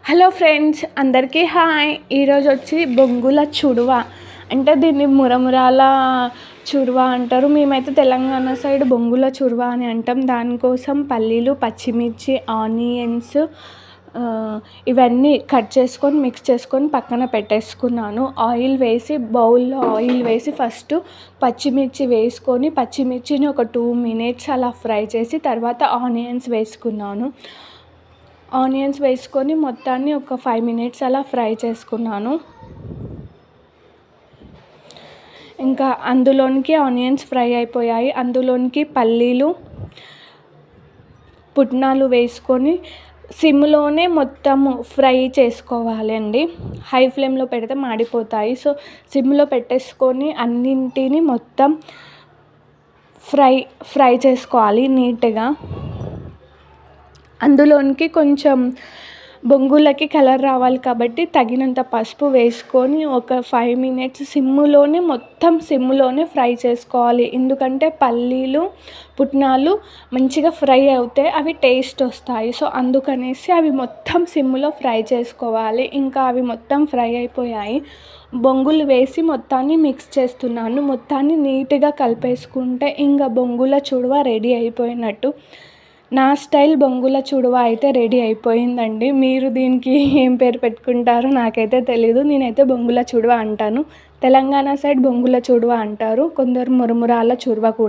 Hello friends, అందరికీ hi. ఈరోజు వచ్చి బొంగుల చుడువ అంటే దీన్ని మురమురాల చుడువ అంటారు. మేమైతే తెలంగాణ సైడ్ బొంగుల చుడువ అని అంటాం. దానికోసం పల్లీలు, పచ్చిమిర్చి, ఆనియన్స్ ఇవన్నీ కట్ చేసుకొని మిక్స్ చేసుకొని పక్కన పెట్టేసుకున్నాను. ఆయిల్ వేసి బౌల్లో ఆయిల్ వేసి ఫస్ట్ పచ్చిమిర్చి వేసుకొని పచ్చిమిర్చిని ఒక 2 minutes అలా ఫ్రై చేసి తర్వాత ఆనియన్స్ వేసుకున్నాను. ఆనియన్స్ వేసుకొని మొత్తాన్ని ఒక 5 minutes అలా ఫ్రై చేసుకున్నాను. ఇంకా అందులోనికి ఆనియన్స్ ఫ్రై అయిపోయాయి. అందులోనికి పల్లీలు, పుట్నాలు వేసుకొని సిమ్లోనే మొత్తము ఫ్రై చేసుకోవాలండి. హై ఫ్లేమ్లో పెడితే మాడిపోతాయి. సో సిమ్లో పెట్టేసుకొని అన్నింటినీ మొత్తం ఫ్రై చేసుకోవాలి నీట్గా. అందులోనికి కొంచెం బొంగులకి కలర్ రావాలి కాబట్టి తగినంత పసుపు వేసుకొని ఒక 5 minutes సిమ్లోనే ఫ్రై చేసుకోవాలి. ఎందుకంటే పల్లీలు, పుట్నాలు మంచిగా ఫ్రై అవుతే అవి టేస్ట్ వస్తాయి. సో అందుకనేసి అవి మొత్తం సిమ్లో ఫ్రై చేసుకోవాలి. ఇంకా అవి మొత్తం ఫ్రై అయిపోయాయి. బొంగులు వేసి మొత్తాన్ని మిక్స్ చేస్తున్నాను. మొత్తాన్ని నీట్గా కలిపేసుకుంటే ఇంకా బొంగుల చుడువ రెడీ అయిపోయినట్టు. నా స్టైల్ బొంగుల చుడువ అయితే రెడీ అయిపోయిందండి. మీరు దీనికి ఏం పేరు పెట్టుకుంటారో నాకైతే తెలీదు. నేనైతే బొంగుల చుడువ అంటాను. తెలంగాణ సైడ్ బొంగుల చుడువ అంటారు, కొందరు మురమురాల చుడువ కూడా.